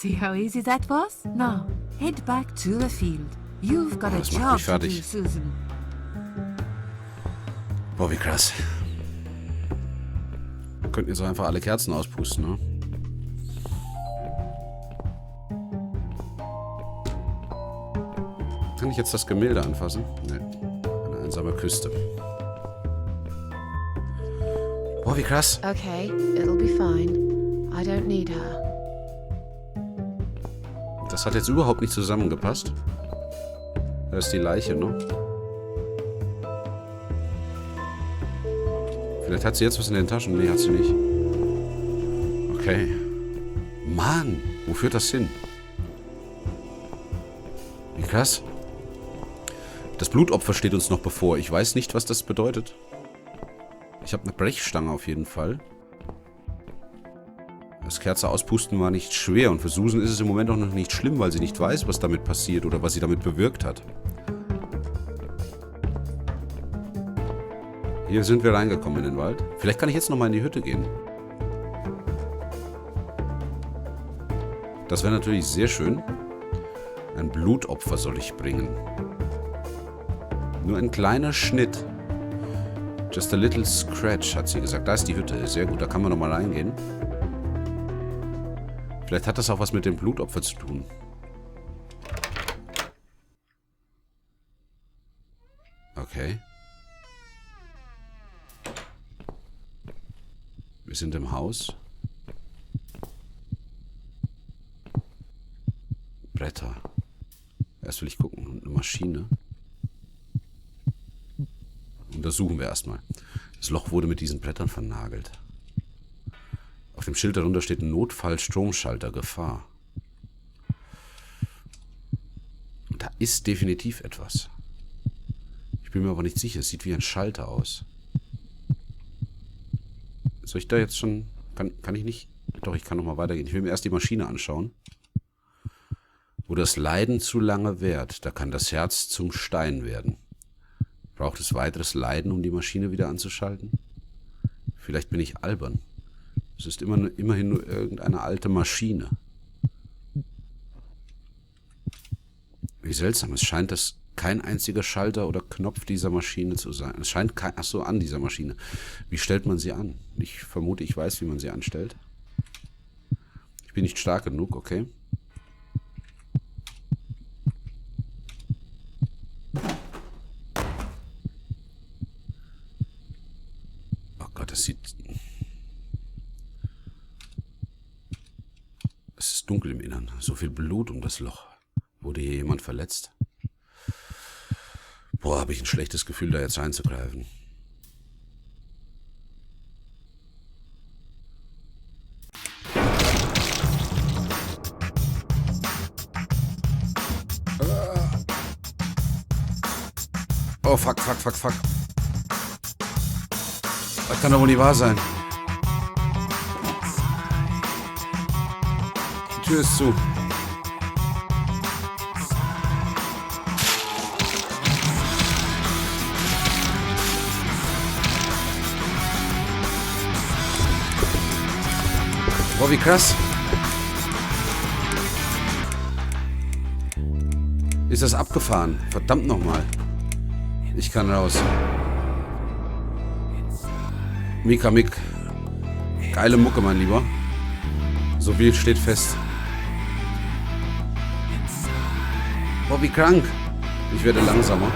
See how easy that was? Now, head back to the field. You've got a Das macht job mich to do, fertig. Susan. Boah, wie krass. Wir könnten jetzt auch einfach alle Kerzen auspusten, ne? Kann ich jetzt das Gemälde anfassen? Ne. Eine einsame Küste. Boah, wie krass. Okay, it'll be fine. I don't need her. Das hat jetzt überhaupt nicht zusammengepasst. Da ist die Leiche, ne? Vielleicht hat sie jetzt was in den Taschen. Nee, hat sie nicht. Okay. Mann, wo führt das hin? Wie krass. Das Blutopfer steht uns noch bevor. Ich weiß nicht, was das bedeutet. Ich habe eine Brechstange auf jeden Fall. Das Kerze auspusten war nicht schwer. Und für Susan ist es im Moment auch noch nicht schlimm, weil sie nicht weiß, was damit passiert oder was sie damit bewirkt hat. Hier sind wir reingekommen in den Wald. Vielleicht kann ich jetzt nochmal in die Hütte gehen. Das wäre natürlich sehr schön. Ein Blutopfer soll ich bringen. Nur ein kleiner Schnitt. Just a little scratch, hat sie gesagt. Da ist die Hütte. Sehr gut, da kann man nochmal reingehen. Vielleicht hat das auch was mit dem Blutopfer zu tun. Okay. Wir sind im Haus. Bretter. Erst will ich gucken. Eine Maschine. Untersuchen wir erstmal. Das Loch wurde mit diesen Brettern vernagelt. Auf dem Schild darunter steht Notfall-Stromschalter, Gefahr. Und da ist definitiv etwas. Ich bin mir aber nicht sicher. Es sieht wie ein Schalter aus. Soll ich da jetzt schon... Kann ich nicht? Doch, ich kann noch mal weitergehen. Ich will mir erst die Maschine anschauen. Wo das Leiden zu lange währt, da kann das Herz zum Stein werden. Braucht es weiteres Leiden, um die Maschine wieder anzuschalten? Vielleicht bin ich albern. Es ist immerhin nur irgendeine alte Maschine. Wie seltsam. Es scheint, dass kein einziger Schalter oder Knopf dieser Maschine zu sein. Es scheint kein... Achso, an dieser Maschine. Wie stellt man sie an? Ich vermute, ich weiß, wie man sie anstellt. Ich bin nicht stark genug, okay. Oh Gott, das sieht... Es ist dunkel im Innern. So viel Blut um das Loch. Wurde hier jemand verletzt? Boah, habe ich ein schlechtes Gefühl, da jetzt einzugreifen. Oh, fuck. Das kann doch wohl nicht wahr sein. Die Tür ist zu. Boah, wie krass. Ist das abgefahren? Verdammt nochmal. Ich kann raus. Mika Mick. Geile Mucke, mein Lieber. So viel steht fest. Boah, wie krank. Ich werde langsamer.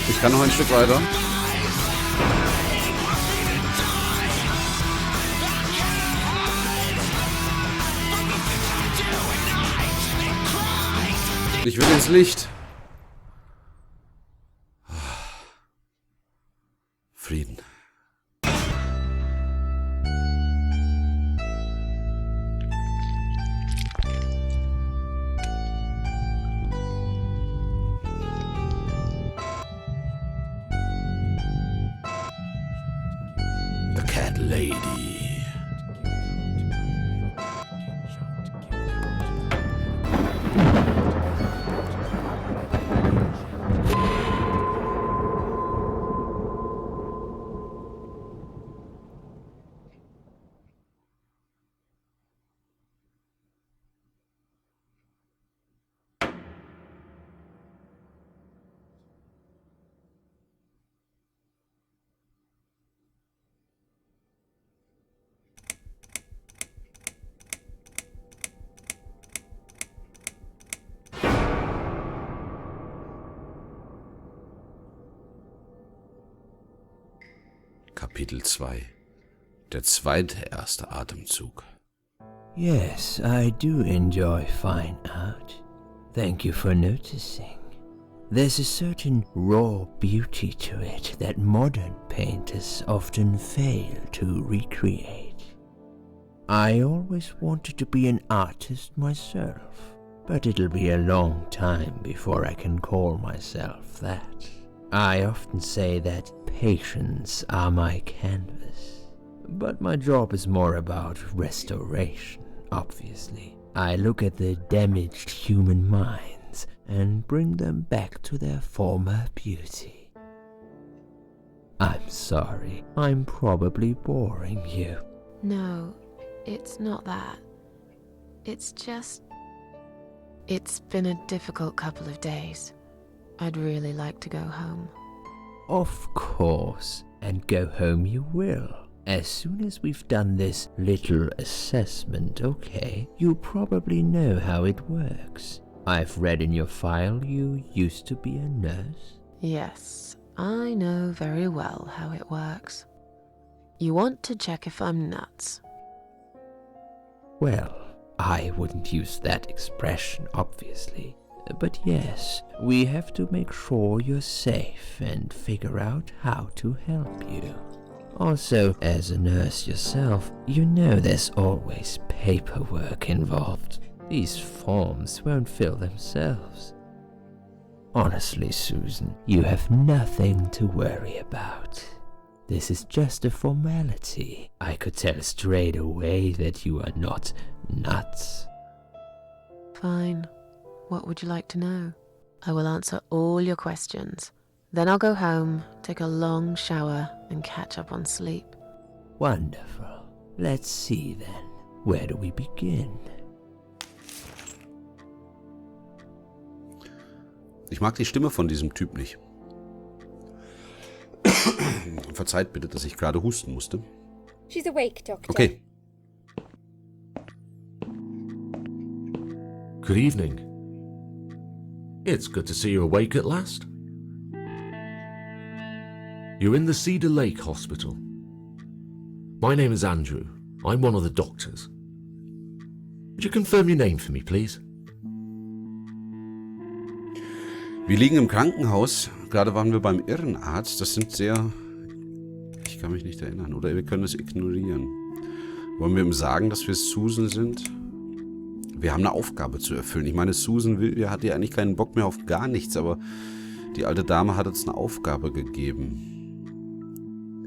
Ich kann noch ein Stück weiter. Ich will ins Licht. Frieden. The Cat Lady. Kapitel 2. Der zweite erste Atemzug. Yes, I do enjoy fine art. Thank you for noticing. There's a certain raw beauty to it that modern painters often fail to recreate. I always wanted to be an artist myself, but it'll be a long time before I can call myself that. I often say that patients are my canvas, but my job is more about restoration, obviously. I look at the damaged human minds and bring them back to their former beauty. I'm sorry, I'm probably boring you. No, it's not that. It's just... It's been a difficult couple of days. I'd really like to go home. Of course, and go home you will. As soon as we've done this little assessment, okay, you probably know how it works. I've read in your file you used to be a nurse. Yes, I know very well how it works. You want to check if I'm nuts. Well, I wouldn't use that expression, obviously. But yes, we have to make sure you're safe and figure out how to help you. Also, as a nurse yourself, you know there's always paperwork involved. These forms won't fill themselves. Honestly, Susan, you have nothing to worry about. This is just a formality. I could tell straight away that you are not nuts. Fine. What would you like to know? I will answer all your questions. Then I'll go home, take a long shower, and catch up on sleep. Wonderful. Let's see then. Where do we begin? Ich mag die Stimme von diesem Typ nicht. Verzeiht bitte, dass ich gerade husten musste. She's awake, Doctor. Okay. Good evening. It's good to see you awake at last. You're in the Cedar Lake Hospital. My name is Andrew. I'm one of the doctors. Would you confirm your name for me, please? Wir liegen im Krankenhaus. Gerade waren wir beim Irrenarzt. Das sind sehr... Ich kann mich nicht erinnern. Oder wir können es ignorieren. Wollen wir ihm sagen, dass wir Susan sind? Wir haben eine Aufgabe zu erfüllen. Ich meine, Susan hat ja eigentlich keinen Bock mehr auf gar nichts, aber die alte Dame hat uns eine Aufgabe gegeben.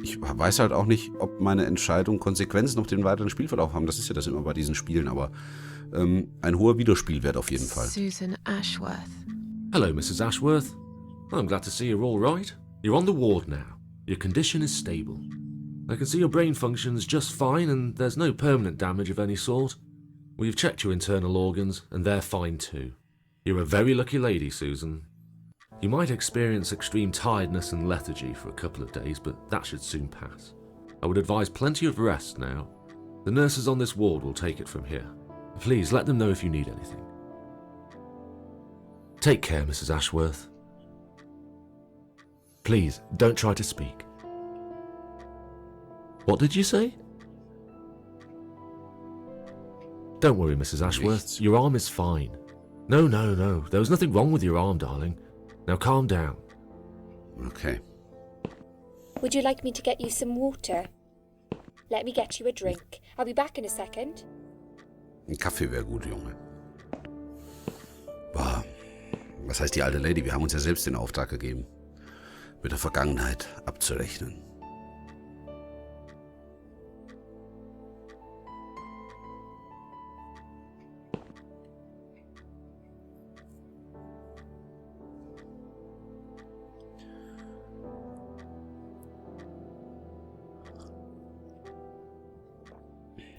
Ich weiß halt auch nicht, ob meine Entscheidungen Konsequenzen auf den weiteren Spielverlauf haben. Das ist ja das immer bei diesen Spielen, aber ein hoher Wiederspielwert auf jeden Fall. Susan Ashworth. Hello, Mrs. Ashworth. I'm glad to see you're all right. You're on the ward now. Your condition is stable. I can see your brain functions just fine and there's no permanent damage of any sort. We've checked your internal organs, and they're fine too. You're a very lucky lady, Susan. You might experience extreme tiredness and lethargy for a couple of days, but that should soon pass. I would advise plenty of rest now. The nurses on this ward will take it from here. Please let them know if you need anything. Take care, Mrs. Ashworth. Please, don't try to speak. What did you say? Don't worry, Mrs. Ashworth. Your arm is fine. No. There was nothing wrong with your arm, darling. Now calm down. Okay. Would you like me to get you some water? Let me get you a drink. I'll be back in a second. Ein Kaffee wäre gut, Junge. Boah. Was heißt die alte Lady? Wir haben uns ja selbst den Auftrag gegeben, mit der Vergangenheit abzurechnen.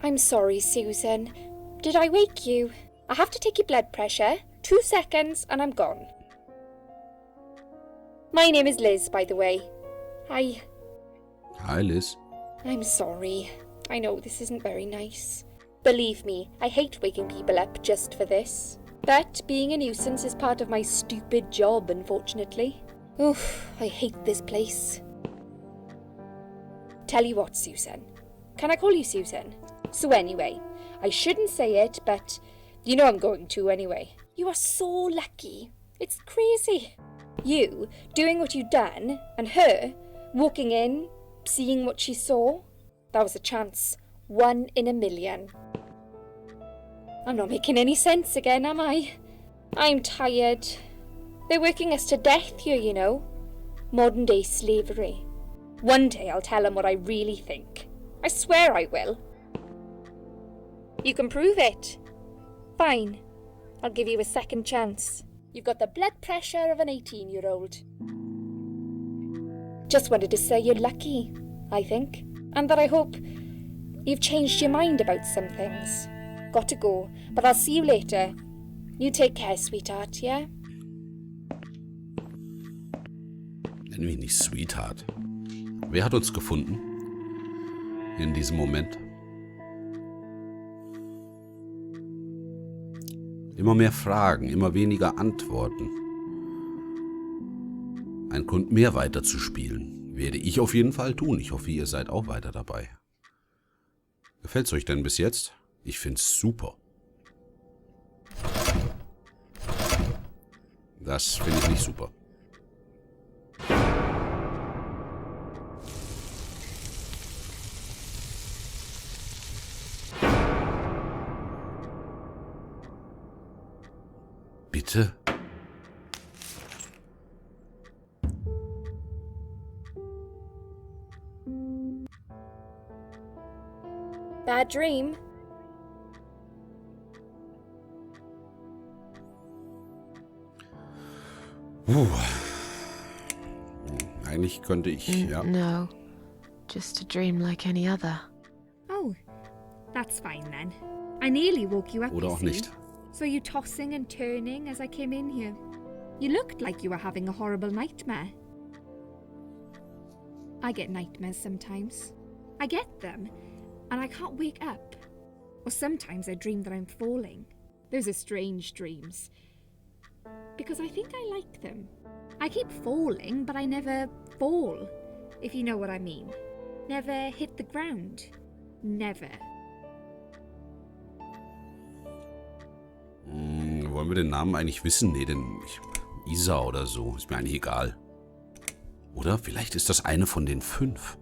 I'm sorry, Susan. Did I wake you? I have to take your blood pressure. 2 seconds and I'm gone. My name is Liz, by the way. Hi. Hi, Liz. I'm sorry. I know this isn't very nice. Believe me, I hate waking people up just for this. But being a nuisance is part of my stupid job, unfortunately. Oof, I hate this place. Tell you what, Susan. Can I call you Susan? So anyway, I shouldn't say it, but you know I'm going to anyway. You are so lucky. It's crazy. You doing what you've done, and her walking in, seeing what she saw. That was a chance. 1 in a million. I'm not making any sense again, am I? I'm tired. They're working us to death here, you know. Modern day slavery. One day I'll tell them what I really think. I swear I will. You can prove it. Fine. I'll give you a second chance. You've got the blood pressure of an 18-year-old. Just wanted to say you're lucky, I think. And that I hope you've changed your mind about some things. Got to go, but I'll see you later. You take care, sweetheart, yeah? Nennen wir ihn nicht Sweetheart. Wer hat uns gefunden? In diesem Moment. Immer mehr Fragen, immer weniger Antworten. Ein Grund mehr weiterzuspielen. Werde ich auf jeden Fall tun. Ich hoffe, ihr seid auch weiter dabei. Gefällt's euch denn bis jetzt? Ich find's super. Das finde ich nicht super. Bitte? Bad dream? Eigentlich könnte ich, ja. No, just a dream like any other. Oh, that's fine then. I nearly woke you up, Oder you auch see. nicht. Saw you tossing and turning as I came in here. You looked like you were having a horrible nightmare. I get nightmares sometimes. I get them, and I can't wake up. Or sometimes I dream that I'm falling. Those are strange dreams. Because I think I like them. I keep falling, but I never fall, if you know what I mean. Never hit the ground. Never. Wollen wir den Namen eigentlich wissen? Nee, Isa oder so. Ist mir eigentlich egal. Oder vielleicht ist das eine von den 5.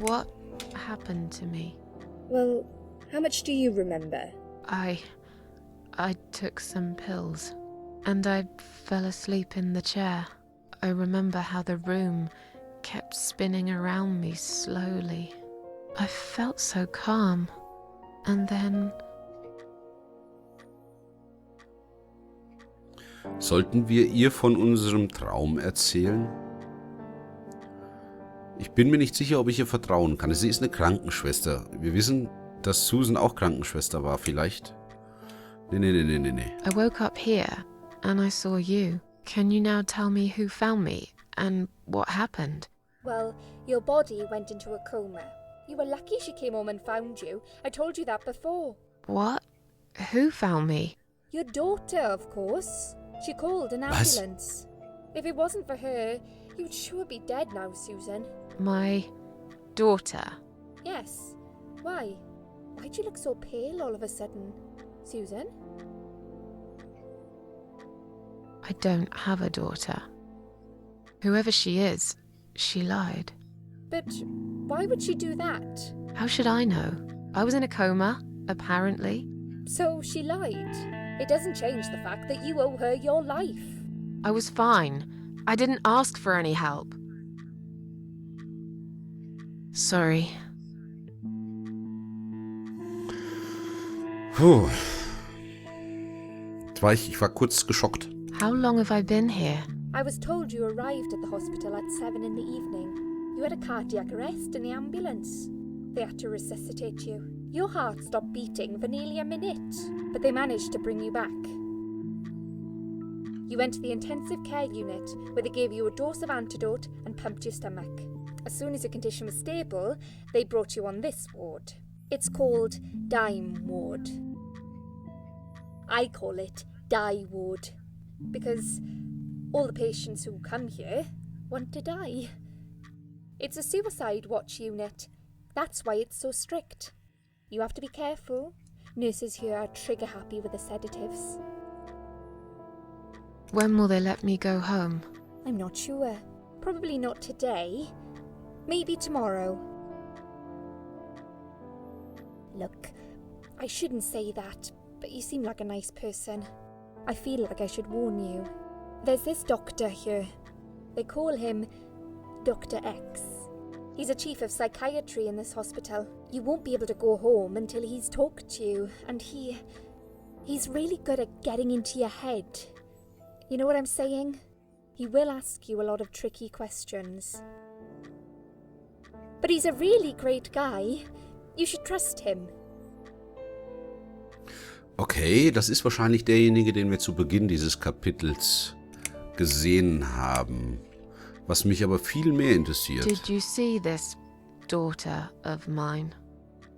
What happened to me? Well, how much do you remember? I took some pills, and I fell asleep in the chair. I remember how the room kept spinning around me slowly. I felt so calm, and then... Sollten wir ihr von unserem Traum erzählen? Ich bin mir nicht sicher, ob ich ihr vertrauen kann. Sie ist eine Krankenschwester. Wir wissen, dass Susan auch Krankenschwester war, vielleicht. Nee. I woke up here, and I saw you. Can you now tell me who found me, and what happened? Well, your body went into a coma. You were lucky she came home and found you. I told you that before. What? Who found me? Your daughter, of course. She called an ambulance. If it wasn't for her, you'd sure be dead now, Susan. My daughter. Yes. Why? Why'd you look so pale all of a sudden, Susan? I don't have a daughter. Whoever she is, she lied. But why would she do that? How should I know? I was in a coma, apparently. So she lied. It doesn't change the fact that you owe her your life. I was fine. I didn't ask for any help. Sorry. Puh. Ich war kurz geschockt. How long have I been here? I was told you arrived at the hospital at 7 in the evening. You had a cardiac arrest in the ambulance. They had to resuscitate you. Your heart stopped beating for nearly a minute, but they managed to bring you back. You went to the intensive care unit, where they gave you a dose of antidote and pumped your stomach. As soon as your condition was stable, they brought you on this ward. It's called Dime Ward. I call it Die Ward, because all the patients who come here want to die. It's a suicide watch unit. That's why it's so strict. You have to be careful. Nurses here are trigger happy with the sedatives. When will they let me go home? I'm not sure. Probably not today. Maybe tomorrow. Look, I shouldn't say that, but you seem like a nice person. I feel like I should warn you. There's this doctor here. They call him Dr. X. He's a chief of psychiatry in this hospital. You won't be able to go home until he's talked to you, and he's really good at getting into your head. You know what I'm saying? He will ask you a lot of tricky questions. But he's a really great guy. You should trust him. Okay, das ist wahrscheinlich derjenige, den wir zu Beginn dieses Kapitels gesehen haben. Was mich aber viel mehr interessiert. Did you see this daughter of mine?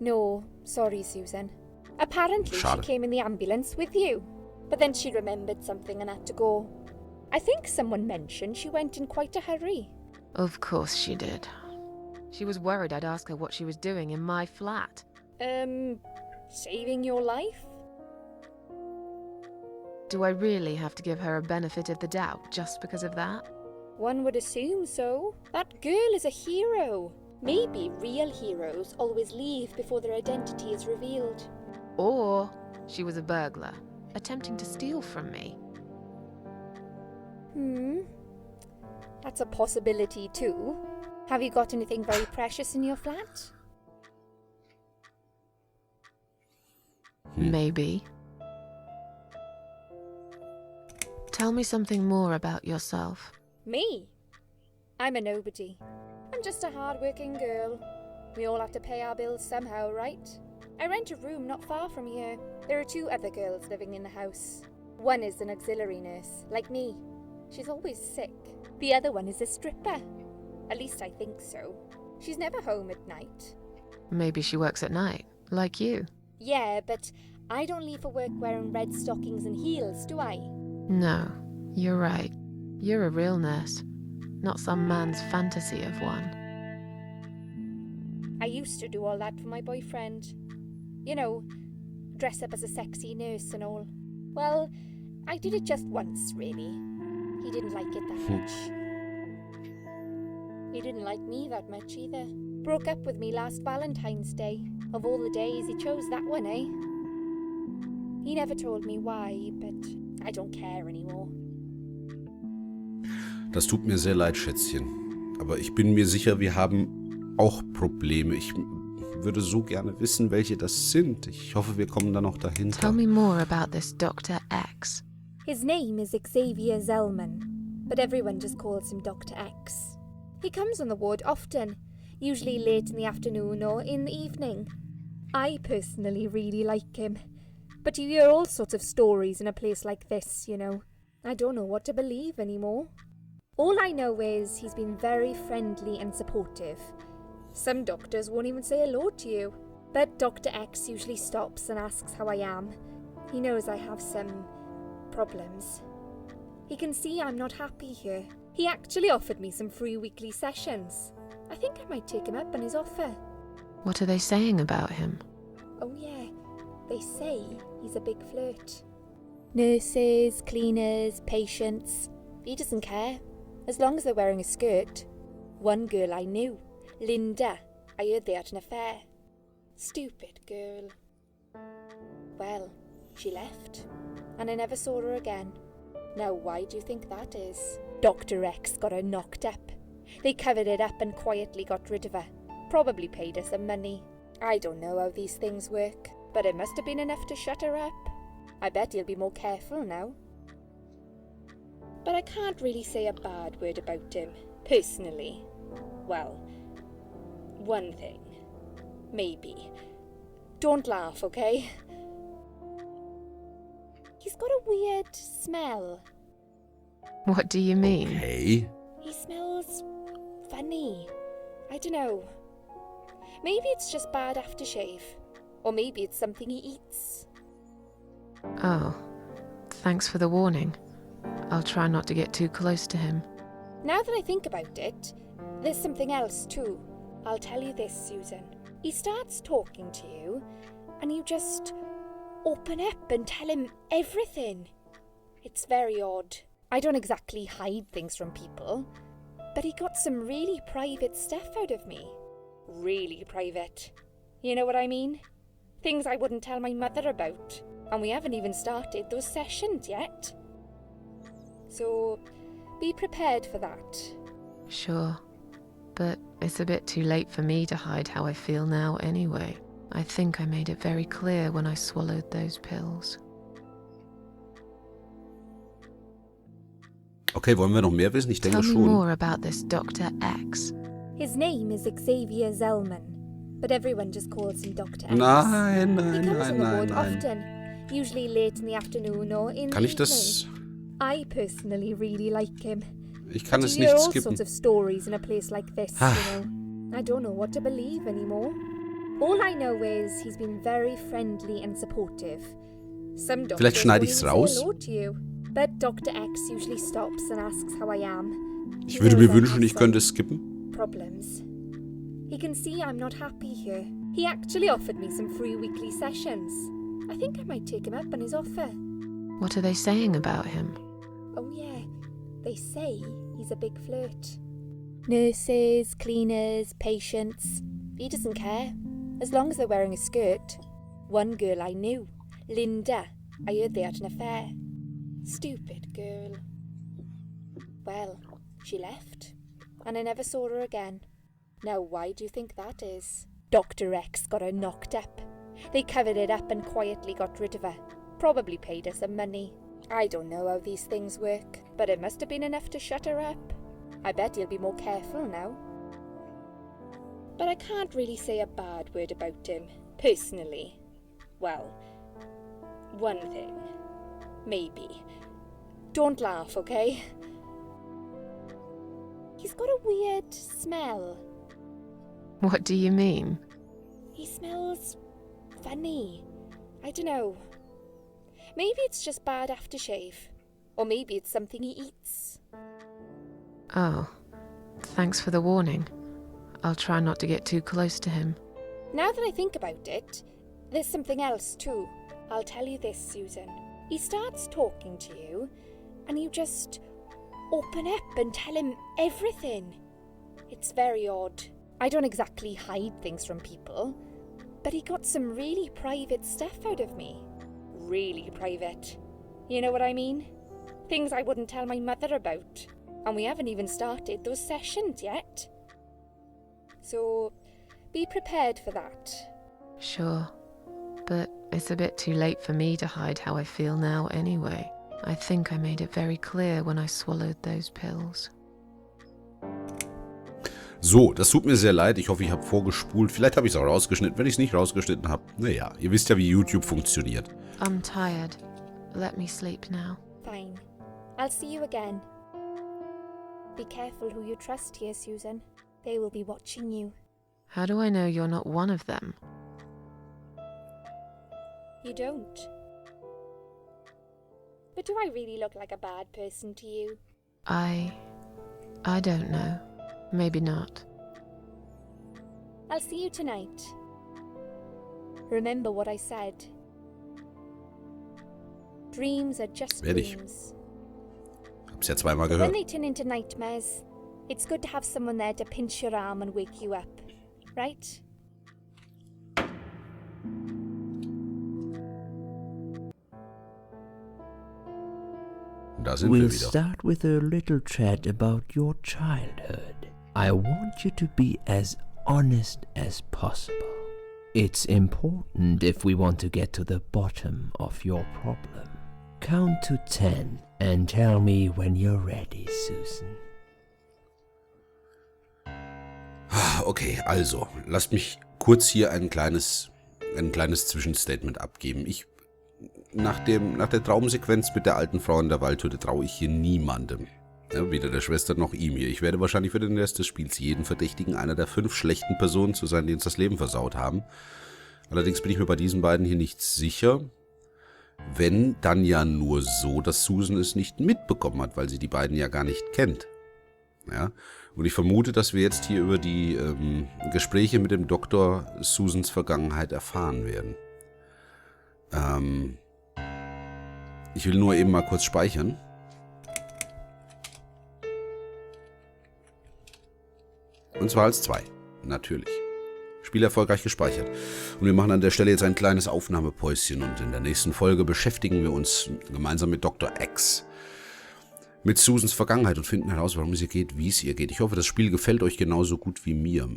No, sorry, Susan. Apparently Schade. she came in the ambulance with you. But then she remembered something and had to go. I think someone mentioned she went in quite a hurry. Of course she did. She was worried I'd ask her what she was doing in my flat. Saving your life? Do I really have to give her a benefit of the doubt just because of that? One would assume so. That girl is a hero. Maybe real heroes always leave before their identity is revealed. Or she was a burglar, attempting to steal from me. That's a possibility too. Have you got anything very precious in your flat? Maybe. Tell me something more about yourself. Me? I'm a nobody. I'm just a hard-working girl. We all have to pay our bills somehow, right? I rent a room not far from here. There are 2 other girls living in the house. One is an auxiliary nurse, like me. She's always sick. The other one is a stripper. At least I think so. She's never home at night. Maybe she works at night, like you. Yeah, but I don't leave for work wearing red stockings and heels, do I? No, you're right. You're a real nurse, not some man's fantasy of one. I used to do all that for my boyfriend. You know, dress up as a sexy nurse and all. Well, I did it just once, really. He didn't like it that much. He didn't like me that much either. Broke up with me last Valentine's Day. Of all the days, he chose that one, eh? He never told me why, but I don't care anymore. Das tut mir sehr leid, Schätzchen. Aber ich bin mir sicher, wir haben auch Probleme. Ich würde so gerne wissen, welche das sind. Ich hoffe, wir kommen da noch dahinter. Tell me more about this Dr. X. His name is Xavier Zellman, but everyone just calls him Dr. X. He comes on the ward often, usually late in the afternoon or in the evening. I personally really like him, but you hear all sorts of stories in a place like this, you know. I don't know what to believe anymore. All I know is he's been very friendly and supportive. Some doctors won't even say hello to you, but Dr. X usually stops and asks how I am. He knows I have some problems. He can see I'm not happy here. He actually offered me some free weekly sessions. I think I might take him up on his offer. What are they saying about him? Oh yeah, they say he's a big flirt. Nurses, cleaners, patients. He doesn't care, as long as they're wearing a skirt. One girl I knew, Linda, I heard they had an affair. Stupid girl. Well, she left, and I never saw her again. Now why do you think that is? Dr. X got her knocked up. They covered it up and quietly got rid of her. Probably paid her some money. I don't know how these things work, but it must have been enough to shut her up. I bet he'll be more careful now. But I can't really say a bad word about him, personally. Well, one thing. Maybe. Don't laugh, okay? He's got a weird smell. What do you mean? Hey. He smells funny. I don't know. Maybe it's just bad aftershave. Or maybe it's something he eats. Oh, thanks for the warning. I'll try not to get too close to him. Now that I think about it, there's something else too. I'll tell you this, Susan. He starts talking to you, and you just open up and tell him everything. It's very odd. I don't exactly hide things from people, but he got some really private stuff out of me. Really private. You know what I mean? Things I wouldn't tell my mother about. And we haven't even started those sessions yet. So, be prepared for that. Sure. But it's a bit too late for me to hide how I feel now anyway. I think I made it very clear when I swallowed those pills. Okay, wollen wir noch mehr wissen? Ich denke Tell me schon. more about this Dr. X. His name is Xavier Zellman, but everyone just calls him Dr. X. Nein, He nein, comes nein, on the nein, ward nein. often, usually late in the afternoon or in Kann the ich das... evening. I personally really like him. Ich kann But es you hear nicht all skippen. sorts of stories in a place like this, you know. I don't know what to believe anymore. All I know is he's been very friendly and supportive. Some doctors Vielleicht schneide won't ich's even raus. say hello to you, but Dr. X usually stops and asks how I am. Ich He würde knows mir I wünschen, have ich könnte some es skippen. problems. He can see I'm not happy here. He actually offered me some free weekly sessions. I think I might take him up on his offer. What are they saying about him? Oh yeah, they say he's a big flirt. Nurses, cleaners, patients. He doesn't care, as long as they're wearing a skirt. One girl I knew, Linda, I heard they had an affair. Stupid girl. Well, she left, and I never saw her again. Now why do you think that is? Dr. X got her knocked up. They covered it up and quietly got rid of her. Probably paid her some money. I don't know how these things work, but it must have been enough to shut her up. I bet he'll be more careful now. But I can't really say a bad word about him, personally. Well, one thing. Maybe. Don't laugh, okay? He's got a weird smell. What do you mean? He smells funny. I don't know. Maybe it's just bad aftershave. Or maybe it's something he eats. Oh, thanks for the warning. I'll try not to get too close to him. Now that I think about it, there's something else too. I'll tell you this, Susan. He starts talking to you, and you just open up and tell him everything. It's very odd. I don't exactly hide things from people, but he got some really private stuff out of me. Really private. You know what I mean? Things I wouldn't tell my mother about. And we haven't even started those sessions yet. So, be prepared for that. Sure. But it's a bit too late for me to hide how I feel now anyway. I think I made it very clear when I swallowed those pills. So, das tut mir sehr leid. Ich hoffe, ich habe vorgespult. Vielleicht habe ich es auch rausgeschnitten. Wenn ich es nicht rausgeschnitten habe, naja, ihr wisst ja, wie YouTube funktioniert. I'm tired. Let me sleep now. Fine. I'll see you again. Be careful who you trust here, Susan. They will be watching you. How do I know you're not one of them? You don't. But do I really look like a bad person to you? I don't know. Maybe not. I'll see you tonight. Remember what I said. Dreams are just Werde ich. dreams. Hab's ja zweimal When gehört. they turn into nightmares, it's good to have someone there to pinch your arm and wake you up, right? Da sind We'll wir wieder. start with a little chat about your childhood. I want you to be as honest as possible. It's important if we want to get to the bottom of your problem. Count to 10 and tell me when you're ready, Susan. Okay, also, lasst mich kurz hier ein kleines Zwischenstatement abgeben. Nach der Traumsequenz mit der alten Frau in der Waldhütte traue ich hier niemandem. Ja, weder der Schwester noch ihm hier. Ich werde wahrscheinlich für den Rest des Spiels jeden verdächtigen, einer der 5 schlechten Personen zu sein, die uns das Leben versaut haben. Allerdings bin ich mir bei diesen beiden hier nicht sicher. Wenn, dann ja nur so, dass Susan es nicht mitbekommen hat, weil sie die beiden ja gar nicht kennt. Ja? Und ich vermute, dass wir jetzt hier über die Gespräche mit dem Doktor Susans Vergangenheit erfahren werden. Ich will nur eben mal kurz speichern. Und zwar als 2. Natürlich. Spiel erfolgreich gespeichert. Und wir machen an der Stelle jetzt ein kleines Aufnahmepäuschen und in der nächsten Folge beschäftigen wir uns gemeinsam mit Dr. X mit Susans Vergangenheit und finden heraus, warum es ihr geht, wie es ihr geht. Ich hoffe, das Spiel gefällt euch genauso gut wie mir.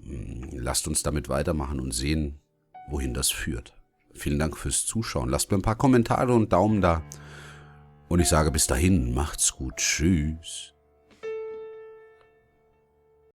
Lasst uns damit weitermachen und sehen, wohin das führt. Vielen Dank fürs Zuschauen. Lasst mir ein paar Kommentare und Daumen da. Und ich sage bis dahin, macht's gut. Tschüss.